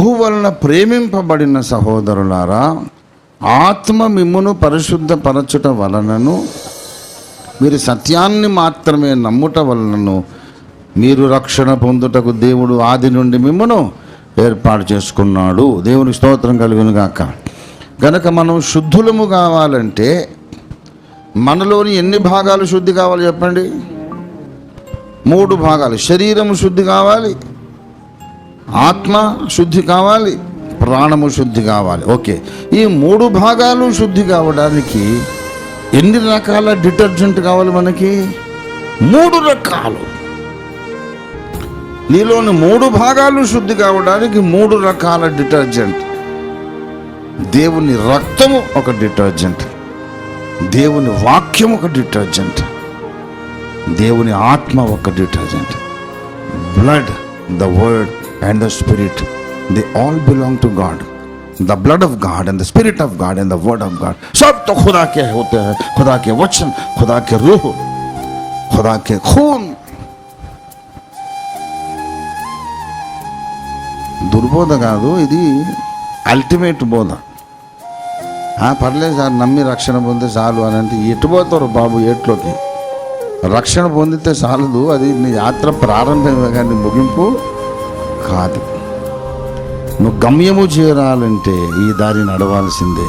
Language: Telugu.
ప్రభు వలన ప్రేమింపబడిన సహోదరులారా, ఆత్మ మిమ్మును పరిశుద్ధపరచుట వలనను మీరు సత్యాన్ని మాత్రమే నమ్ముట వలనను మీరు రక్షణ పొందుటకు దేవుడు ఆది నుండి మిమ్మును ఏర్పాటు చేసుకున్నాడు. దేవునికి స్తోత్రం కలుగును గాక. గనక మనం శుద్ధులము కావాలంటే మనలోని ఎన్ని భాగాలు శుద్ధి కావాలి చెప్పండి? 3 భాగాలు. శరీరము శుద్ధి కావాలి, ఆత్మ శుద్ధి కావాలి, ప్రాణము శుద్ధి కావాలి. ఓకే, ఈ 3 భాగాలు శుద్ధి కావడానికి ఎన్ని రకాల డిటర్జెంట్ కావాలి మనకి? 3 రకాలు. నీలోని 3 భాగాలు శుద్ధి కావడానికి 3 రకాల డిటర్జెంట్. దేవుని రక్తము ఒక డిటర్జెంట్, దేవుని వాక్యం ఒక డిటర్జెంట్, దేవుని ఆత్మ ఒక detergent. Blood, the word and the spirit, they all belong to God. The blood of God and the spirit of God and the word of God, सब तो खुदा के होते हैं. खुदा के वचन, खुदा के रूह, खुदा के खून. దుర్బోధ కాదు ఇది, అల్టిమేట్ బోధ. పర్లేదు సార్, నమ్మి రక్షణ పొందితే చాలు అని అంటే ఎటు పోతారు బాబు? ఏట్లోకి. రక్షణ పొందితే చాలదు, అది నీ యాత్ర ప్రారంభమే కానీ ముగింపు కాదు. నువ్వు గమ్యము చేరాలంటే ఈ దారి నడవాల్సిందే.